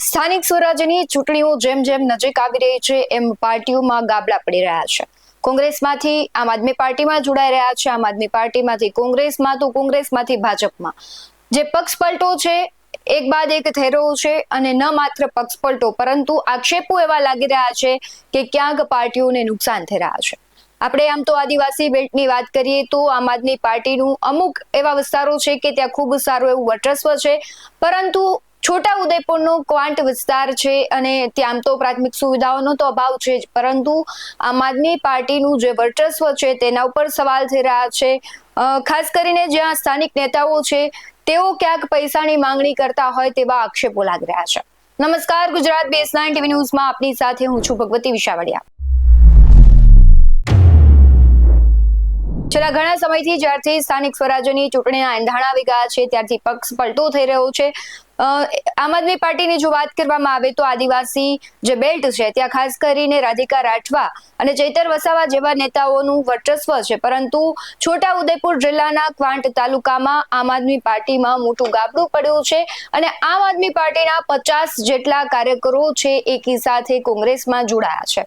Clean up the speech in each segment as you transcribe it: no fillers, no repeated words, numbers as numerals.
સ્થાનિક સ્વરાજ્યની ચૂંટણીઓ જેમ જેમ નજીક આવી રહી છે એમ પાર્ટીઓમાં ગાબડા પડી રહ્યા છે। કોંગ્રેસમાંથી આમ આદમી પાર્ટીમાં જોડાઈ રહ્યા છે, આમ આદમી પાર્ટીમાંથી કોંગ્રેસમાં, તો કોંગ્રેસમાંથી ભાજપમાં। જે પક્ષ પલટો છે એક બાદ એક થઈ રહ્યો છે અને ન માત્ર પક્ષ પલટો પરંતુ આક્ષેપો એવા લાગી રહ્યા છે કે ક્યાંક પાર્ટીઓને નુકસાન થઈ રહ્યા છે। આપણે આમ તો આદિવાસી બેલ્ટની વાત કરીએ તો આમ આદમી પાર્ટીનું અમુક એવા વિસ્તારો છે કે ત્યાં ખૂબ સારું એવું વર્ચસ્વ છે, પરંતુ છોટા ઉદેપુરનો ક્વાંટ વિસ્તાર છે અને ત્યાં તો પ્રાથમિક સુવિધાઓનો તો અભાવ છે જ, પરંતુ આમ આદમી પાર્ટીનું જે વર્ચસ્વ છે તેના ઉપર સવાલ થઈ રહ્યા છે। ખાસ કરીને જ્યાં સ્થાનિક નેતાઓ છે તેઓ ક્યાંક પૈસાની માંગણી કરતા હોય તેવા આક્ષેપો લાગી રહ્યા છે। નમસ્કાર, ગુજરાત BS9 ટીવી ન્યૂઝમાં આપની સાથે હું છું ભગવતી વિશાવડિયા। છેલ્લા ઘણા સમયથી જ્યારથી સ્થાનિક સ્વરાજ્યની ચૂંટણીના એંધાણ આવી ગયા છે ત્યારથી પક્ષ પલટો થઈ રહ્યો છે। આમ આદમી પાર્ટીની જો વાત કરવામાં આવે તો આદિવાસી જે બેલ્ટ છે ત્યાં ખાસ કરીને રાધિકા રાઠવા અને ચૈતર વસાવા જેવા નેતાઓનું વર્ચસ્વ છે, પરંતુ છોટા ઉદેપુર જિલ્લાના ક્વાંટ તાલુકામાં આમ આદમી પાર્ટીમાં મોટું ગાબડું પડ્યું છે અને આમ આદમી પાર્ટીના 50 જેટલા કાર્યકરો છે એકી સાથે કોંગ્રેસમાં જોડાયા છે।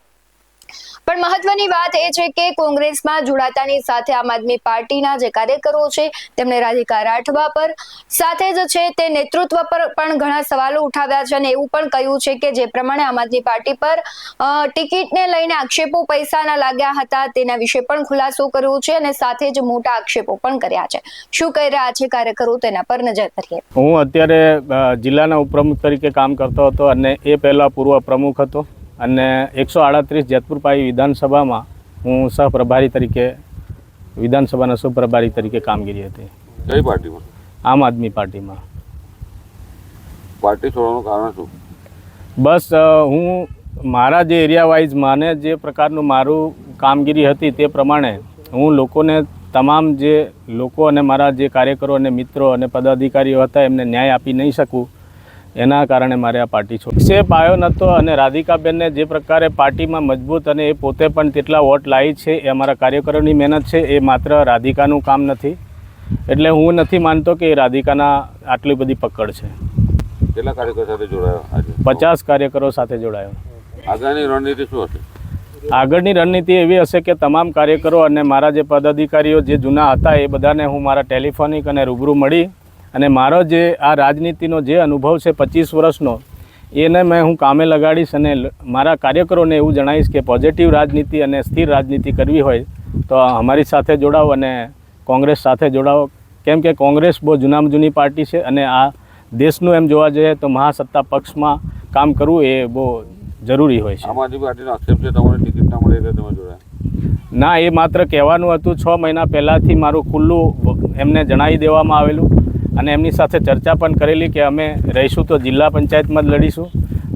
પણ મહત્વની વાત એ છે કે કોંગ્રેસમાં જોડાતાની સાથે આમ આદમી પાર્ટીના જે કાર્યકરો છે તેમણે રાધિકા રાઠવા પર સાથે જ છે તે નેતૃત્વ પર પણ ઘણા સવાલો ઉઠાવ્યા છે અને એવું પણ કહ્યું છે કે જે પ્રમાણે આમ આદમી પાર્ટી પર ટિકિટને લઈને આક્ષેપો પૈસાના લાગ્યા હતા તેના વિશે પણ ખુલાસો કર્યો છે અને સાથે જ મોટા આક્ષેપો પણ કર્યા છે। શું કહી રહ્યા છે કાર્યકરો તેના પર નજર કરીએ। હું અત્યારે જિલ્લાના ઉપપ્રમુખ તરીકે કામ કરતો હતો અને એ પહેલા પૂર્વ પ્રમુખ હતો અને 138 જેતપુર પાઈ વિધાનસભામાં હું સહપ્રભારી તરીકે વિધાનસભાના સહપ્રભારી તરીકે કામગીરી હતી। કઈ પાર્ટીમાં? આમ આદમી પાર્ટીમાં। પાર્ટી છોડવાનું કારણ શું? બસ હું મારા જે એરિયા વાઇઝ મને જે પ્રકારનું મારું કામગીરી હતી તે પ્રમાણે હું લોકોને તમામ જે લોકો અને મારા જે કાર્યકરો અને મિત્રો અને પદાધિકારીઓ હતા એમને ન્યાય આપી નહીં શકું, એના કારણે મારે આ પાર્ટી છોડી સેપ આવ્યો નહોતો। અને રાધિકાબેનને જે પ્રકારે પાર્ટીમાં મજબૂત અને એ પોતે પણ તેટલા વોટ લાવી છે એ અમારા કાર્યકરોની મહેનત છે, એ માત્ર રાધિકાનું કામ નથી। એટલે હું નથી માનતો કે એ રાધિકાના આટલી બધી પકડ છે। કેટલા કાર્યકરો સાથે જોડાયો આજે? 50 કાર્યકરો સાથે જોડાયો। આગળની રણનીતિ શું હશે? આગળની રણનીતિ એવી હશે કે તમામ કાર્યકરો અને મારા જે પદાધિકારીઓ જે જૂના હતા એ બધાને હું મારા ટેલિફોનિક અને રૂબરૂ મળી અને મારો જે આ રાજનીતિનો જે અનુભવ છે 25 વર્ષનો એને હું કામે લગાડીશ અને મારા કાર્યકરોને એવું જણાવીશ કે પોઝિટિવ રાજનીતિ અને સ્થિર રાજનીતિ કરવી હોય તો અમારી સાથે જોડાઓ અને કોંગ્રેસ સાથે જોડાઓ, કેમ કે કોંગ્રેસ બહુ જૂનામાં જૂની પાર્ટી છે અને આ દેશનું એમ જોવા જઈએ તો મહાસત્તા પક્ષમાં કામ કરવું એ બહુ જરૂરી હોય છે। આમ આદમી પાર્ટીનો આક્ષેપ છે તમને ટિકિટ ના મળે એટલે તમે જોડાયા? ના, એ માત્ર કહેવાનું હતું। 6 મહિના પહેલાંથી મારું ખુલ્લું એમને જણાવી દેવામાં આવેલું અને એમની સાથે ચર્ચા પણ કરેલી કે અમે રહીશું તો જિલ્લા પંચાયતમાં જ લડીશું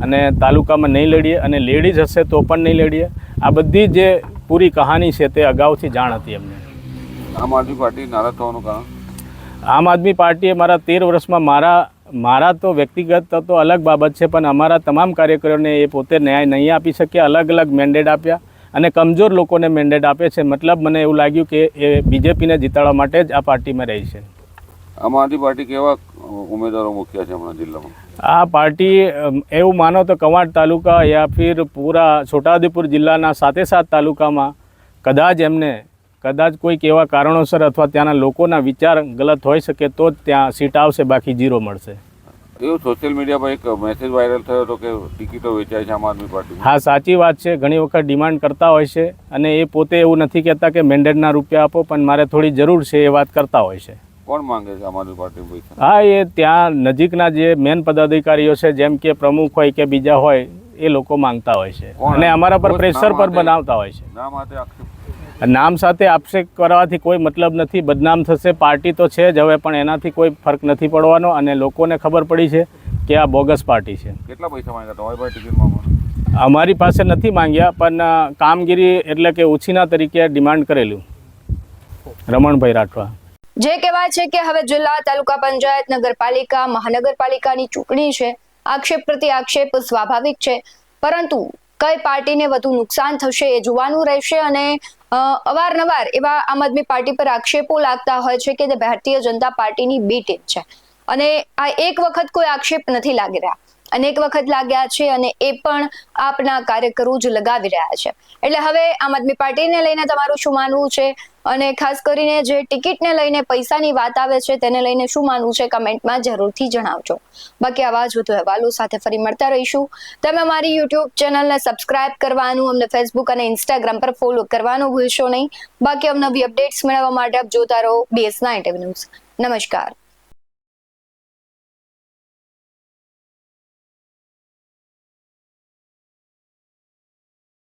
અને તાલુકામાં નહીં લડીએ અને લેડીઝ હશે તો પણ નહીં લડીએ। આ બધી જે પૂરી કહાની છે તે અગાઉથી જાણ હતી એમને। આમ આદમી પાર્ટી નારાજ થવાનું કારણ? આમ આદમી પાર્ટીએ મારા 13 વર્ષમાં મારા તો વ્યક્તિગત તો અલગ બાબત છે, પણ અમારા તમામ કાર્યકરોને એ પોતે ન્યાય નહીં આપી શક્યા, અલગ અલગ મેન્ડેટ આપ્યા અને કમજોર લોકોને મેન્ડેટ આપે છે। મતલબ મને એવું લાગ્યું કે એ બીજેપીને જીતાડવા માટે જ આ પાર્ટીમાં રહી છે। આમ આદમી પાર્ટી કેવા ઉમેદવારો મૂક્યા છે હમણાં જિલ્લામાં? આ પાર્ટી એવું માનો તો કવાંટ તાલુકા યા ફિર પૂરા છોટાઉદેપુર જિલ્લાના 7 તાલુકામાં કદાચ કોઈક એવા કારણોસર અથવા ત્યાંના લોકોના વિચાર ગલત હોઈ શકે તો જ ત્યાં સીટ આવશે, બાકી 0 મળશે। એવું સોશિયલ મીડિયા પર એક મેસેજ વાયરલ થયો હતો કે ટિકિટો વેચાય છે આમ આદમી પાર્ટી? હા, સાચી વાત છે। ઘણી વખત ડિમાન્ડ કરતા હોય છે અને એ પોતે એવું નથી કહેતા કે મેન્ડેટના રૂપિયા આપો, પણ મારે થોડી જરૂર છે એ વાત કરતા હોય છે। કોણ માંગે છે આમ આદમી પાર્ટી પૈસા? હા, એ ત્યાં નજીકના જે મેન પદાધિકારીઓ છે જેમ કે પ્રમુખ હોય કે બીજા હોય એ લોકો માંગતા હોય છે અને અમારા પર પ્રેશર પર બનાવતા હોય છે। નામ સાથે આક્ષેપ? નામ સાથે આક્ષેપ કરવાથી કોઈ મતલબ નથી, બદનામ થશે। પાર્ટી તો છે જ હવે, પણ એનાથી કોઈ ફરક નથી પડવાનો અને લોકોને ખબર પડી છે કે આ બોગસ પાર્ટી છે। કેટલા પૈસા માંગ્યા તમારી પાસે ટિકિટમાં? અમારી પાસે નથી માંગ્યા, પણ કામગીરી એટલે કે ઉછીના તરીકે ડિમાન્ડ કરેલું। રમણભાઈ રાઠવા। જે કહેવાય છે કે હવે જિલ્લા, તાલુકા પંચાયત, નગરપાલિકા, મહાનગરપાલિકાની ચૂંટણી છે। આક્ષેપ પ્રતિ આક્ષેપ સ્વાભાવિક છે, પરંતુ કઈ પાર્ટીને વધુ નુકસાન થશે એ જોવાનું રહેશે અને અવારનવાર એવા આમ આદમી પાર્ટી પર આક્ષેપો લાગતા હોય છે કે તે ભારતીય જનતા પાર્ટીની બી ટીમ છે અને આ એક વખત કોઈ આક્ષેપ નથી લાગી રહ્યા। અનેક વખત લાગ્યા છે અને એ પણ આપના કાર્યકરો જ લગાવી રહ્યા છે. એટલે હવે આમ આદમી પાર્ટીને લઈને તમારું શું માનવું છે અને ખાસ કરીને જે ટિકિટને લઈને પૈસાની વાત આવે છે તેને લઈને શું માનવું છે કમેન્ટમાં જરૂરથી જણાવજો. બાકી આવા જ વધુ અહેવાલો સાથે ફરી મળતા રહીશું. તમે અમારી યુટ્યુબ ચેનલને સબસ્ક્રાઇબ કરવાનું, અમને ફેસબુક અને ઇન્સ્ટાગ્રામ પર ફોલો કરવાનું ભૂલશો નહીં. બાકી અવનવી અપડેટ્સ મેળવવા માટે આપ જોતા રહો BS9 ટીવી ન્યૂઝ. નમસ્કાર.